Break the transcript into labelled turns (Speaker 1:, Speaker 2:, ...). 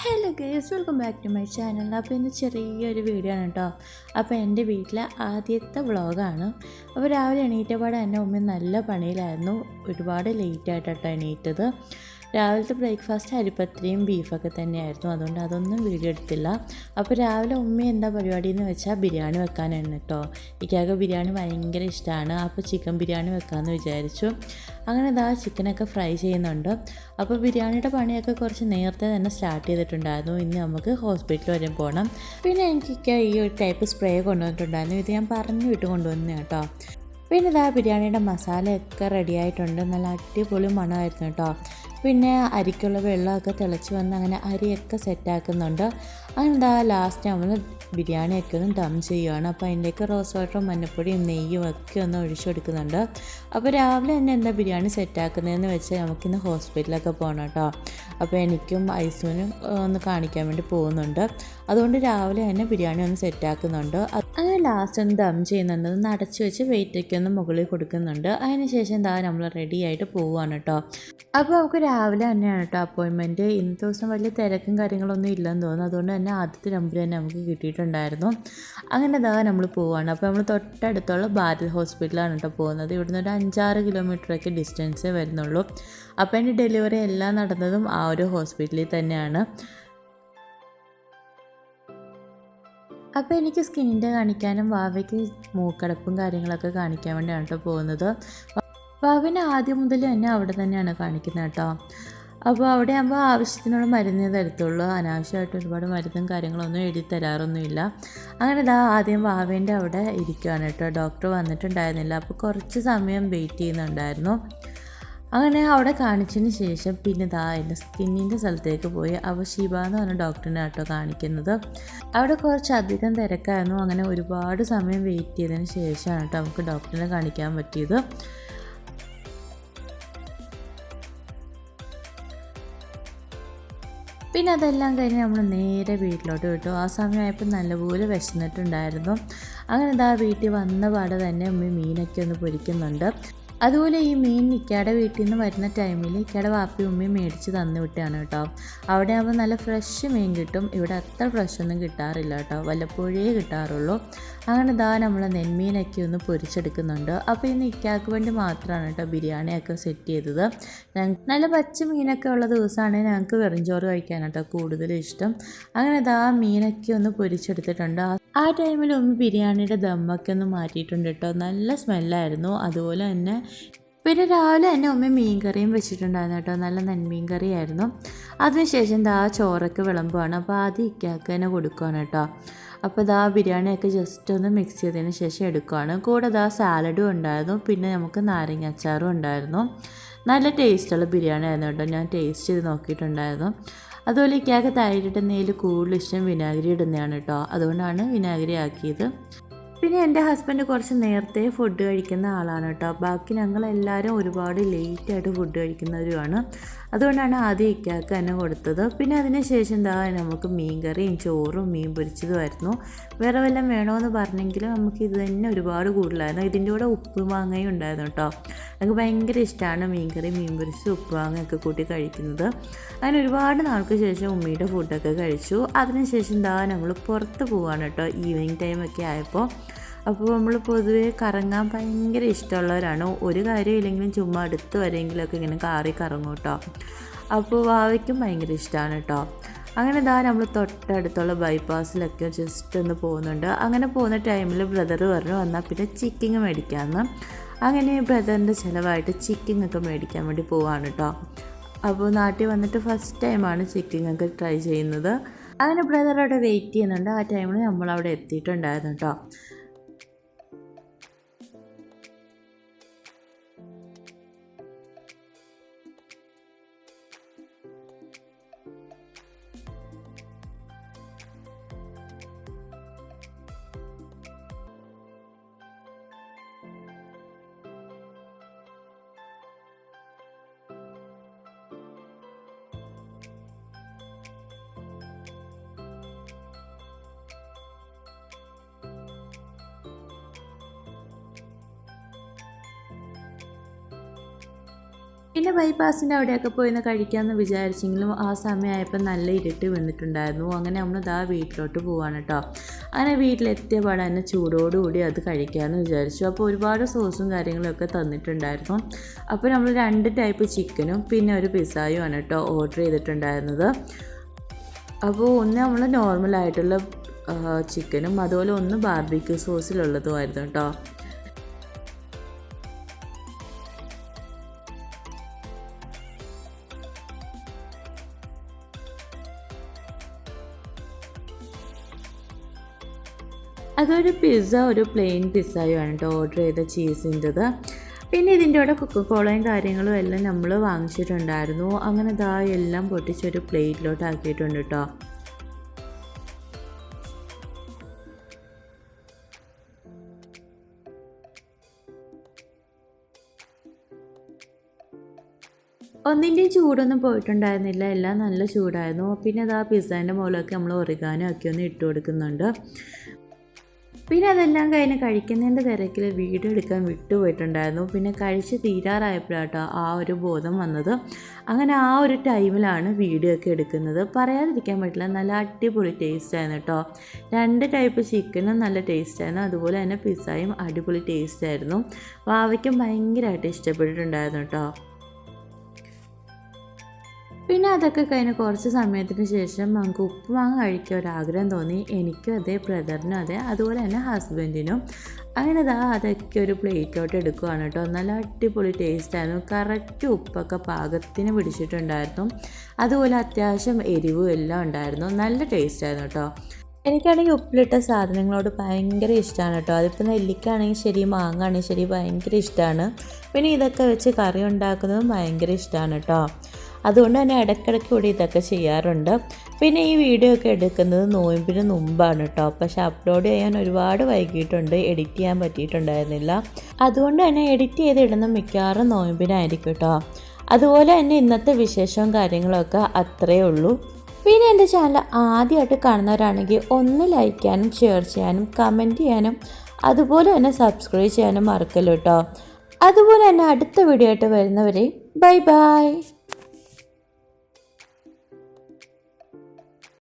Speaker 1: Hello guys, welcome back to my channel. അപ്പോൾ ഇന്ന് ചെറിയൊരു വീഡിയോ ആണ് കേട്ടോ. അപ്പോൾ എൻ്റെ വീട്ടിലെ ആദ്യത്തെ വ്ളോഗാണ്. അപ്പോൾ രാവിലെ എണീറ്റപാടെ എൻ്റെ ഉമ്മ നല്ല പണിയിലായിരുന്നു. ഒരുപാട് ലേറ്റായിട്ടാണ് എണീറ്റത്. രാവിലത്തെ ബ്രേക്ക്ഫാസ്റ്റ് അരിപ്പത്തിരിയും ബീഫൊക്കെ തന്നെയായിരുന്നു. അതുകൊണ്ട് അതൊന്നും വീഡിയോ എടുത്തില്ല. അപ്പോൾ രാവിലെ ഉമ്മ എന്താ പരിപാടി എന്ന് വെച്ചാൽ ബിരിയാണി വെക്കാനാണ് കേട്ടോ. എനിക്കൊക്കെ ബിരിയാണി ഭയങ്കര ഇഷ്ടമാണ്. അപ്പോൾ ചിക്കൻ ബിരിയാണി വെക്കാമെന്ന് വിചാരിച്ചു. അങ്ങനെ ഇതാ ചിക്കനൊക്കെ ഫ്രൈ ചെയ്യുന്നുണ്ട്. അപ്പോൾ ബിരിയാണിയുടെ പണിയൊക്കെ കുറച്ച് നേരത്തെ തന്നെ സ്റ്റാർട്ട് ചെയ്തിട്ടുണ്ടായിരുന്നു. ഇന്ന് നമുക്ക് ഹോസ്പിറ്റൽ വരെ പോകണം. പിന്നെ എനിക്കൊക്കെ ഈ ഒരു ടൈപ്പ് സ്പ്രേ കൊണ്ടുവന്നിട്ടുണ്ടായിരുന്നു. ഇത് ഞാൻ പറഞ്ഞു വിട്ട് കൊണ്ടുവന്നതാണ് കേട്ടോ. പിന്നെ ഇതാ ബിരിയാണിയുടെ മസാലയൊക്കെ റെഡി ആയിട്ടുണ്ട്. നല്ല അടിപൊളി മണമായിരുന്നു കേട്ടോ. പിന്നെ അരിക്കുള്ള വെള്ളമൊക്കെ തിളച്ച് വന്ന് അങ്ങനെ അരിയൊക്കെ സെറ്റാക്കുന്നുണ്ട്. അങ്ങനെ എന്താ ലാസ്റ്റ് നമ്മൾ ബിരിയാണിയൊക്കെ ഒന്ന് ദം ചെയ്യുകയാണ്. അപ്പോൾ അതിൻ്റെയൊക്കെ റോസ് വാട്ടറും മഞ്ഞപ്പൊടിയും നെയ്യും ഒക്കെ ഒന്ന് ഒഴിച്ചെടുക്കുന്നുണ്ട്. അപ്പോൾ രാവിലെ തന്നെ എന്താ ബിരിയാണി സെറ്റാക്കുന്നതെന്ന് വെച്ചാൽ നമുക്കിന്ന് ഹോസ്പിറ്റലൊക്കെ പോകണം കേട്ടോ. അപ്പോൾ എനിക്കും ഐസുവിനും ഒന്ന് കാണിക്കാൻ വേണ്ടി പോകുന്നുണ്ട്. അതുകൊണ്ട് രാവിലെ തന്നെ ബിരിയാണി ഒന്ന് സെറ്റാക്കുന്നുണ്ട്. അങ്ങനെ ലാസ്റ്റ് ഒന്ന് ദം ചെയ്യുന്നുണ്ട്. ഒന്ന് അടച്ചു വെച്ച് വെയിറ്റൊക്കെ ഒന്ന് മുകളിൽ കൊടുക്കുന്നുണ്ട്. അതിന് ശേഷം എന്താ നമ്മൾ റെഡി ആയിട്ട് പോവുകയാണ് കേട്ടോ. അപ്പോൾ നമുക്ക് രാവിലെ തന്നെയാണ് കേട്ടോ അപ്പോയിൻമെൻറ്റ്. ഇന്നത്തെ ദിവസം വലിയ തിരക്കും കാര്യങ്ങളൊന്നും ഇല്ലെന്ന് തോന്നുന്നു. അതുകൊണ്ട് തന്നെ ആദ്യത്തെ നമ്പർ തന്നെ നമുക്ക് കിട്ടിയിട്ടുണ്ടായിരുന്നു. അങ്ങനെ ഇതാ നമ്മൾ പോവുകയാണ്. അപ്പോൾ നമ്മൾ തൊട്ടടുത്തുള്ള ഭാരത് ഹോസ്പിറ്റലാണ് കേട്ടോ പോകുന്നത്. ഇവിടുന്ന് ഒരു 5-6 കിലോമീറ്ററൊക്കെ ഡിസ്റ്റൻസേ വരുന്നുള്ളൂ. അപ്പോൾ എൻ്റെ ഡെലിവറി എല്ലാം നടന്നതും ആ ഒരു ഹോസ്പിറ്റലിൽ തന്നെയാണ്. അപ്പോൾ എനിക്ക് സ്കിന്നിൻ്റെ കാണിക്കാനും വാവയ്ക്ക് മൂക്കടപ്പും കാര്യങ്ങളൊക്കെ കാണിക്കാൻ വേണ്ടിയാണ് കേട്ടോ പോകുന്നത്. വാവിനെ ആദ്യം മുതൽ തന്നെ അവിടെ തന്നെയാണ് കാണിക്കുന്നത് കേട്ടോ. അപ്പോൾ അവിടെ ആകുമ്പോൾ ആവശ്യത്തിനുള്ള മരുന്നേ തരത്തുള്ളൂ. അനാവശ്യമായിട്ട് ഒരുപാട് മരുന്നും കാര്യങ്ങളൊന്നും എഴുതി തരാറൊന്നുമില്ല. അങ്ങനെ ഇതാ ആദ്യം വാവേൻ്റെ അവിടെ ഇരിക്കുകയാണ് കേട്ടോ. ഡോക്ടർ വന്നിട്ടുണ്ടായിരുന്നില്ല. അപ്പോൾ കുറച്ച് സമയം വെയിറ്റ് ചെയ്യുന്നുണ്ടായിരുന്നു. അങ്ങനെ അവിടെ കാണിച്ചതിന് ശേഷം പിന്നെ ഇതാ എൻ്റെ സ്കിന്നിൻ്റെ സ്ഥലത്തേക്ക് പോയി. അപ്പോൾ ഷിബ എന്ന് പറഞ്ഞ ഡോക്ടറിനെ കേട്ടോ കാണിക്കുന്നത്. അവിടെ കുറച്ചധികം തിരക്കായിരുന്നു. അങ്ങനെ ഒരുപാട് സമയം വെയിറ്റ് ചെയ്തതിന് ശേഷമാണ് കേട്ടോ നമുക്ക് ഡോക്ടറിനെ കാണിക്കാൻ പറ്റിയത്. പിന്നെ അതെല്ലാം കഴിഞ്ഞ് നമ്മൾ നേരെ വീട്ടിലോട്ട് വിട്ടു. ആ സമയമായപ്പോൾ നല്ലപോലെ വിശന്നിട്ടുണ്ടായിരുന്നു. അങ്ങനെ ഇതാ വീട്ടിൽ വന്ന പാടെ തന്നെ ഉമ്മ മീനൊക്കെ ഒന്ന് പൊരിക്കുന്നുണ്ട്. അതുപോലെ ഈ മീൻ ഇക്കയുടെ വീട്ടിൽ നിന്ന് വരുന്ന ടൈമിൽ ഇക്കയുടെ വാപ്പി ഉമ്മയും മേടിച്ച് തന്നു വിട്ടാണ് കേട്ടോ. അവിടെ ആകുമ്പോൾ നല്ല ഫ്രഷ് മീൻ കിട്ടും. ഇവിടെ അത്ര ഫ്രഷൊന്നും കിട്ടാറില്ല കേട്ടോ, വല്ലപ്പോഴേ കിട്ടാറുള്ളൂ. അങ്ങനെ ഇതാ നമ്മൾ നെന്മീനൊക്കെ ഒന്ന് പൊരിച്ചെടുക്കുന്നുണ്ട്. അപ്പോൾ ഇന്ന് ഇക്കാക്ക് വേണ്ടി മാത്രമാണ് കേട്ടോ ബിരിയാണിയൊക്കെ സെറ്റ് ചെയ്തത്. നല്ല പച്ച മീനൊക്കെ ഉള്ള ദിവസമാണെങ്കിൽ ഞങ്ങൾക്ക് വെറുംചോറ് കഴിക്കാൻ കേട്ടോ കൂടുതൽ ഇഷ്ടം. അങ്ങനെ ഇതാ മീനൊക്കെ ഒന്ന് പൊരിച്ചെടുത്തിട്ടുണ്ട്. ആ ടൈമിൽ ഒന്ന് ബിരിയാണിയുടെ ദമ്മൊക്കെ ഒന്ന് മാറ്റിയിട്ടുണ്ട് കേട്ടോ. നല്ല സ്മെല്ലായിരുന്നു. അതുപോലെ തന്നെ പിന്നെ രാവിലെ തന്നെ ഉമ്മ മീൻ കറിയും വെച്ചിട്ടുണ്ടായിരുന്നു കേട്ടോ. നല്ല നെന്മീൻ കറിയായിരുന്നു. അതിനുശേഷം ദാ ചോറൊക്കെ വിളമ്പുകയാണ്. അപ്പോൾ ആദ്യം ഇക്കാക്ക് തന്നെ കൊടുക്കുകയാണ് കേട്ടോ. അപ്പോൾ ദാ ബിരിയാണിയൊക്കെ ജസ്റ്റ് ഒന്ന് മിക്സ് ചെയ്തതിന് ശേഷം എടുക്കുകയാണ്. കൂടെ ദാ സാലഡും ഉണ്ടായിരുന്നു. പിന്നെ നമുക്ക് നാരങ്ങ അച്ചാറും ഉണ്ടായിരുന്നു. നല്ല ടേസ്റ്റുള്ള ബിരിയാണി ആയിരുന്നു കേട്ടോ. ഞാൻ ടേസ്റ്റ് ചെയ്ത് നോക്കിയിട്ടുണ്ടായിരുന്നു. അതുപോലെ ഇക്കാക്ക് തൈരിടുന്നതിൽ കൂടുതൽ ഇഷ്ടം വിനാഗിരി ഇടുന്നതാണ് കേട്ടോ. അതുകൊണ്ടാണ് വിനാഗിരി ആക്കിയത്. പിന്നെ എൻ്റെ ഹസ്ബൻഡ് കുറച്ച് നേരത്തെ ഫുഡ് കഴിക്കുന്ന ആളാണ് കേട്ടോ. ബാക്കി ഞങ്ങളെല്ലാവരും ഒരുപാട് ലേറ്റായിട്ട് ഫുഡ് കഴിക്കുന്നവരുമാണ്. അതുകൊണ്ടാണ് ആദ്യം ഇക്കാക്ക് തന്നെ കൊടുത്തത്. പിന്നെ അതിന് ശേഷം എന്താ നമുക്ക് മീൻ കറിയും ചോറും മീൻ പൊരിച്ചതുമായിരുന്നു. വേറെ വല്ലതും വേണമെന്ന് പറഞ്ഞെങ്കിലും നമുക്ക് ഇത് തന്നെ ഒരുപാട് കൂടുതലായിരുന്നു. ഇതിൻ്റെ കൂടെ ഉപ്പ് മാങ്ങയും ഉണ്ടായിരുന്നു കേട്ടോ. എനിക്ക് ഭയങ്കര ഇഷ്ടമാണ് മീൻ കറി മീൻ പൊരിച്ച് ഉപ്പ് മാങ്ങയൊക്കെ കൂട്ടി കഴിക്കുന്നത്. അങ്ങനെ ഒരുപാട് നാൾക്ക് ശേഷം ഉമ്മയുടെ ഫുഡൊക്കെ കഴിച്ചു. അതിനുശേഷം എന്താ നമ്മൾ പുറത്ത് പോവാണ് കേട്ടോ. ഈവനിങ് ടൈമൊക്കെ ആയപ്പോൾ. അപ്പോൾ നമ്മൾ പൊതുവേ കറങ്ങാൻ ഭയങ്കര ഇഷ്ടമുള്ളവരാണ്. ഒരു കാര്യമില്ലെങ്കിലും ചുമ്മാ അടുത്ത് വരെയെങ്കിലുമൊക്കെ ഇങ്ങനെ കാറി കറങ്ങും കേട്ടോ. അപ്പോൾ വാവയ്ക്കും ഭയങ്കര ഇഷ്ടമാണ് കേട്ടോ. അങ്ങനെ ഇതാ നമ്മൾ തൊട്ടടുത്തുള്ള ബൈപ്പാസിലൊക്കെ ജസ്റ്റ് ഒന്ന് പോകുന്നുണ്ട്. അങ്ങനെ പോകുന്ന ടൈമിൽ ബ്രദർ പറഞ്ഞു വന്നാൽ പിന്നെ ചിക്കിങ് മേടിക്കാമെന്ന്. അങ്ങനെ ബ്രദറിൻ്റെ ചിലവായിട്ട് ചിക്കിങ്ങൊക്കെ മേടിക്കാൻ വേണ്ടി പോവാണ് കേട്ടോ. അപ്പോൾ നാട്ടിൽ വന്നിട്ട് ഫസ്റ്റ് ടൈമാണ് ചിക്കിങ്ങൊക്കെ ട്രൈ ചെയ്യുന്നത്. അങ്ങനെ ബ്രദർ അവിടെ വെയിറ്റ് ചെയ്യുന്നുണ്ട്. ആ ടൈമിൽ നമ്മളവിടെ എത്തിയിട്ടുണ്ടായിരുന്നു കേട്ടോ. പിന്നെ ബൈപ്പാസിൻ്റെ അവിടെയൊക്കെ പോയി ഒന്ന് കഴിക്കാമെന്ന് വിചാരിച്ചെങ്കിലും ആ സമയമായപ്പോൾ നല്ല ഇരുട്ട് വന്നിട്ടുണ്ടായിരുന്നു. അങ്ങനെ നമ്മൾ വീട്ടിലോട്ട് പോവാണ് കേട്ടോ. അങ്ങനെ വീട്ടിലെത്തിയ പാടെ തന്നെ ചൂടോടുകൂടി അത് കഴിക്കാമെന്ന് വിചാരിച്ചു. അപ്പോൾ ഒരുപാട് സോസും കാര്യങ്ങളൊക്കെ തന്നിട്ടുണ്ടായിരുന്നു. അപ്പോൾ നമ്മൾ 2 ടൈപ്പ് ചിക്കനും പിന്നെ ഒരു പിസ്സയുമാണ് കേട്ടോ ഓർഡർ ചെയ്തിട്ടുണ്ടായിരുന്നത്. അപ്പോൾ ഒന്ന് നമ്മൾ നോർമലായിട്ടുള്ള ചിക്കനും അതുപോലെ ഒന്ന് ബാർബിക്യൂ സോസിലുള്ളതുമായിരുന്നു കേട്ടോ. അതൊരു പിസ്സ, ഒരു പ്ലെയിൻ പിസ്സയുമാണ് കേട്ടോ ഓർഡർ ചെയ്ത ചീസിൻ്റെത്. പിന്നെ ഇതിൻ്റെ കൂടെ കൊക്കക്കോളയും കാര്യങ്ങളും എല്ലാം നമ്മൾ വാങ്ങിച്ചിട്ടുണ്ടായിരുന്നു. അങ്ങനെ എല്ലാം പൊട്ടിച്ചൊരു പ്ലേറ്റിലോട്ട് ആക്കിയിട്ടുണ്ട് കേട്ടോ. ഒന്നിൻ്റെയും ചൂടൊന്നും പോയിട്ടുണ്ടായിരുന്നില്ല, എല്ലാം നല്ല ചൂടായിരുന്നു. പിന്നെ പിസ്സേൻ്റെ മുകളിലൊക്കെ നമ്മൾ ഒറിഗാനോ ഒക്കെ ഒന്ന് ഇട്ട് കൊടുക്കുന്നുണ്ട്. പിന്നെ അതെല്ലാം കഴിഞ്ഞ് കഴിക്കുന്നതിൻ്റെ തിരക്കിൽ വീഡിയോ എടുക്കാൻ വിട്ടുപോയിട്ടുണ്ടായിരുന്നു. പിന്നെ കഴിച്ച് തീരാറായപ്പോഴാട്ടോ ആ ഒരു ബോധം വന്നത്. അങ്ങനെ ആ ഒരു ടൈമിലാണ് വീഡിയോ ഒക്കെ എടുക്കുന്നത്. പറയാതിരിക്കാൻ പറ്റില്ല, നല്ല അടിപൊളി ടേസ്റ്റായിരുന്നു കേട്ടോ. 2 ടൈപ്പ് ചിക്കനും നല്ല ടേസ്റ്റായിരുന്നു, അതുപോലെ തന്നെ പിസ്സയും അടിപൊളി ടേസ്റ്റായിരുന്നു. വാവയ്ക്കും ഭയങ്കരമായിട്ട് ഇഷ്ടപ്പെട്ടിട്ടുണ്ടായിരുന്നു കേട്ടോ. പിന്നെ അതൊക്കെ കഴിഞ്ഞ് കുറച്ച് സമയത്തിന് ശേഷം നമുക്ക് ഉപ്പുമാങ്ങ കഴിക്കാൻ ഒരാഗ്രഹം തോന്നി. എനിക്കും അതെ, ബ്രദറിനും അതെ, അതുപോലെ തന്നെ ഹസ്ബൻഡിനും. അങ്ങനെ അതൊക്കെ ഒരു പ്ലേറ്റിലോട്ട് എടുക്കുകയാണ് കേട്ടോ. നല്ല അടിപൊളി ടേസ്റ്റായിരുന്നു. കറക്റ്റ് ഉപ്പൊക്കെ പാകത്തിന് പിടിച്ചിട്ടുണ്ടായിരുന്നു, അതുപോലെ അത്യാവശ്യം എരിവും എല്ലാം ഉണ്ടായിരുന്നു. നല്ല ടേസ്റ്റായിരുന്നു കേട്ടോ. എനിക്കാണെങ്കിൽ ഉപ്പിലിട്ട സാധനങ്ങളോട് ഭയങ്കര ഇഷ്ടമാണ് കേട്ടോ. അതിപ്പോൾ നെല്ലിക്കാണെങ്കിൽ ശരി, മാങ്ങ ആണെങ്കിൽ ശരി, ഭയങ്കര ഇഷ്ടമാണ്. പിന്നെ ഇതൊക്കെ വെച്ച് കറി ഉണ്ടാക്കുന്നതും ഭയങ്കര ഇഷ്ടമാണ് കേട്ടോ. അതുകൊണ്ട് തന്നെ ഇടയ്ക്കിടയ്ക്ക് കൂടി ഇതൊക്കെ ചെയ്യാറുണ്ട്. പിന്നെ ഈ വീഡിയോ ഒക്കെ എടുക്കുന്നത് നോയമ്പിന് മുമ്പാണ് കേട്ടോ. പക്ഷെ അപ്ലോഡ് ചെയ്യാൻ ഒരുപാട് വൈകിട്ടുണ്ട്, എഡിറ്റ് ചെയ്യാൻ പറ്റിയിട്ടുണ്ടായിരുന്നില്ല. അതുകൊണ്ട് തന്നെ എഡിറ്റ് ചെയ്തിടുന്ന മിക്കവാറും നോയമ്പിനായിരിക്കും കേട്ടോ. അതുപോലെ തന്നെ ഇന്നത്തെ വിശേഷവും കാര്യങ്ങളൊക്കെ അത്രയേ ഉള്ളൂ. പിന്നെ എൻ്റെ ചാനൽ ആദ്യമായിട്ട് കാണുന്നവരാണെങ്കിൽ ഒന്ന് ലൈക്ക് ചെയ്യാനും ഷെയർ ചെയ്യാനും കമൻറ്റ് ചെയ്യാനും അതുപോലെ തന്നെ സബ്സ്ക്രൈബ് ചെയ്യാനും മറക്കല്ലോ കേട്ടോ. അതുപോലെ തന്നെ അടുത്ത വീഡിയോ ആയിട്ട് വരുന്നവരെ ബൈ ബൈ.